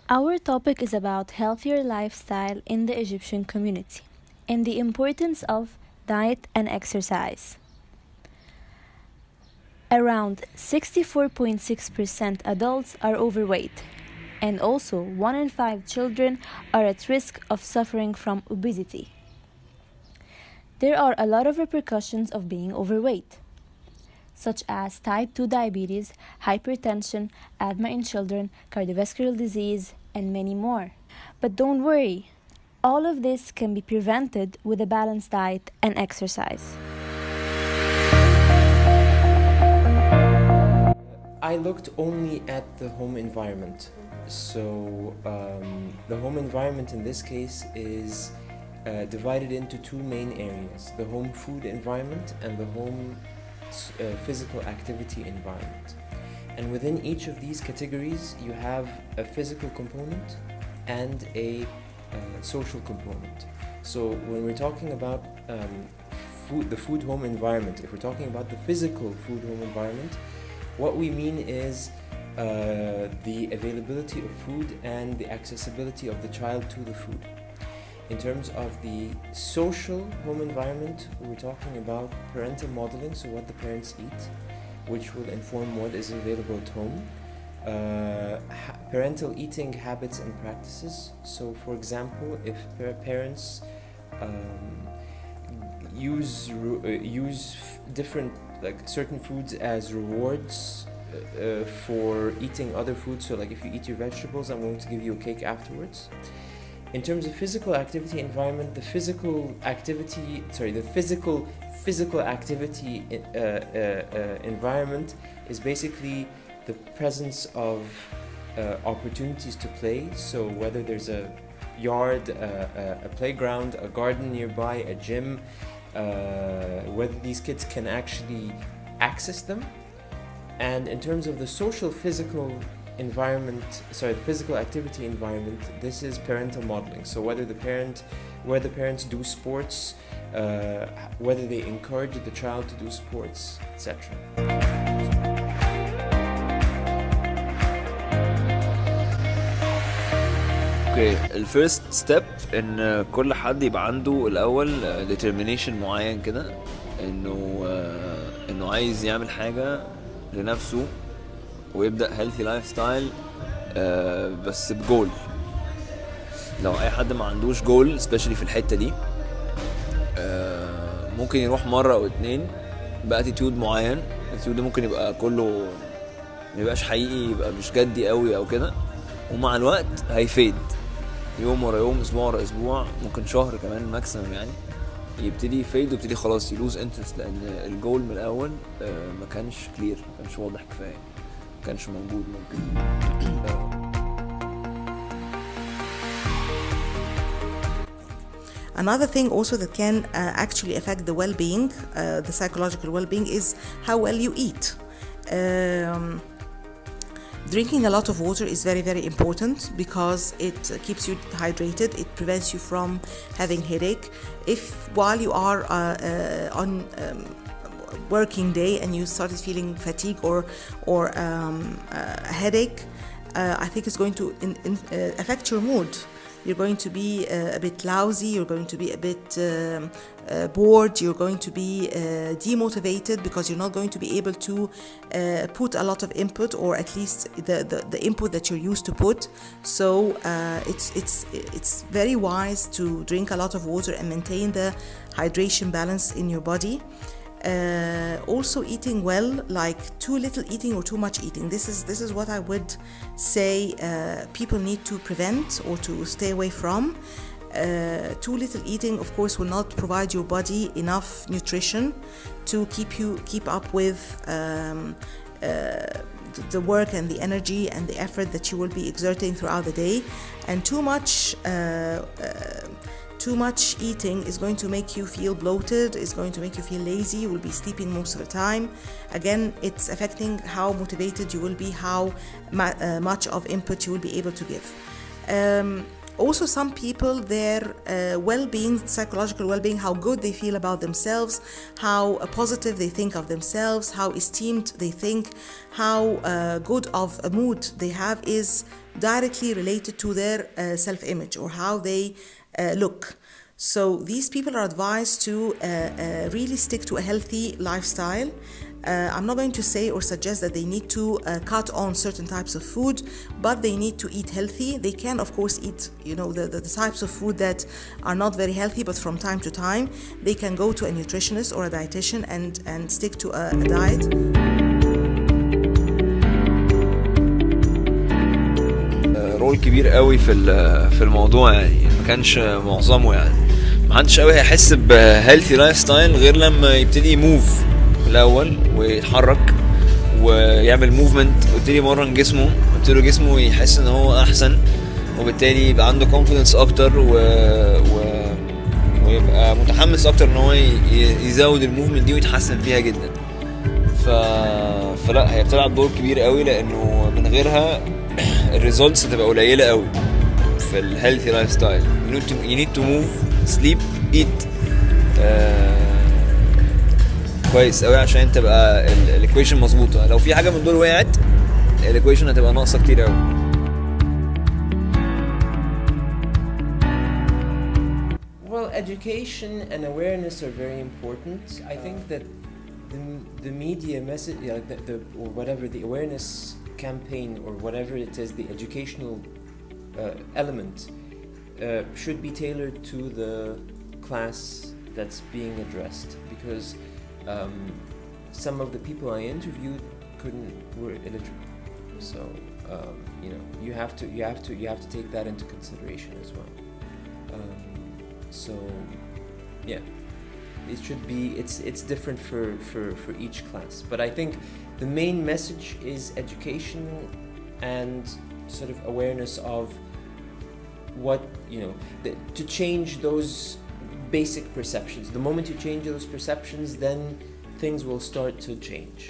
Our topic is about healthier lifestyle in the Egyptian community and the importance of diet and exercise. Around 64.6% adults are overweight, and also 1 in 5 children are at risk of suffering from obesity. There are a lot of repercussions of being overweight, such as type 2 diabetes, hypertension, asthma in children, cardiovascular disease, and many more. But don't worry, all of this can be prevented with a balanced diet and exercise. I looked only at the home environment. So the home environment in this case is divided into two main areas: the home food environment and the home physical activity environment. And within each of these categories you have a physical component and a social component. So when we're talking about the food home environment, if we're talking about the physical food home environment, what we mean is the availability of food and the accessibility of the child to the food. In terms of the social home environment, we're talking about parental modeling, so what the parents eat, which will inform what is available at home. Parental eating habits and practices. So for example, if parents use different, like certain foods as rewards for eating other foods, so like if you eat your vegetables, I'm going to give you a cake afterwards. In terms of physical activity environment, the physical activity environment is basically the presence of opportunities to play. So whether there's a yard, a playground, a garden nearby, a gym, whether these kids can actually access them. And in terms of the physical activity environment, this is parental modeling. So whether the parents do sports, whether they encourage the child to do sports, etc. اوكي الفيرست ستيب ان كل حد يبقى عنده الاول determination معين كده انه عايز يعمل حاجه لنفسه ويبدا healthy lifestyle بس بجول. لو اي حد ما عندوش جول especially في الحته دي ممكن يروح مره او اتنين باتيتيود معين. الاتيتيود ده ممكن يبقى كله ما يبقاش حقيقي، يبقى مش جدي قوي او كده، ومع الوقت هيفيد يوم ورا يوم، اسبوع ورا اسبوع، ممكن شهر كمان ماكسيمم، يعني يبتدي يفيد ويبتدي خلاص يلوز انترست، لان الجول من الاول ما كانش كلير، ما كانش واضح كفايه، ما كانش موجود. ممكن Another thing also that can actually affect the well-being, the psychological well-being, is how well you eat. Drinking a lot of water is very, very important because it keeps you hydrated. It prevents you from having headache. If while you are on working day and you started feeling fatigue or headache, I think it's going to affect your mood. You're going to be a bit lousy, you're going to be a bit bored, you're going to be demotivated because you're not going to be able to put a lot of input, or at least the input that you're used to put. So it's very wise to drink a lot of water and maintain the hydration balance in your body. Also eating well, like too little eating or too much eating. This is what I would say people need to prevent or to stay away from. Too little eating, of course, will not provide your body enough nutrition to keep up with the work and the energy and the effort that you will be exerting throughout the day. And too much eating is going to make you feel bloated, is going to make you feel lazy, you will be sleeping most of the time. Again, it's affecting how motivated you will be, how much of input you will be able to give. Also, some people, their well-being, psychological well-being, how good they feel about themselves, how positive they think of themselves, how esteemed they think, how good of a mood they have, is directly related to their self-image or how they look. So these people are advised to really stick to a healthy lifestyle. I'm not going to say or suggest that they need to cut on certain types of food, but they need to eat healthy. They can, of course, eat, the types of food that are not very healthy, but from time to time, they can go to a nutritionist or a dietitian and stick to a diet. رول كبير قوي في الموضوع، يعني ما كانش معظمه، يعني ما حدش قوي هيحس بهيلثي لايف ستايل غير لما يبتدي يموف الاول ويتحرك ويعمل موفمنت ويبتدي يمرن جسمه، ويبتدي جسمه يحس ان هو احسن، وبالتالي يبقى عنده كونفيدنس اكتر ويبقى متحمس اكتر ان هو يزود الموفمنت دي ويتحسن فيها جدا. فلا، هي بتلعب دور كبير قوي، لانه من غيرها الريزولتس هتبقى قليله قوي في الهيلثي لايف ستايل. you need to move, sleep, eat كويس قوي عشان تبقى الايكويشن مظبوطه. لو في حاجه من دول وقعت الايكويشن هتبقى ناقصه كتير قوي. Well, education and awareness are very important. I think that the media message, or whatever, the awareness campaign or whatever it is, the educational element should be tailored to the class that's being addressed, because some of the people I interviewed were illiterate. So you have to take that into consideration as well. So yeah, it should be, it's different for each class, but I think the main message is education and sort of awareness of what, to change those basic perceptions. The moment you change those perceptions, then things will start to change.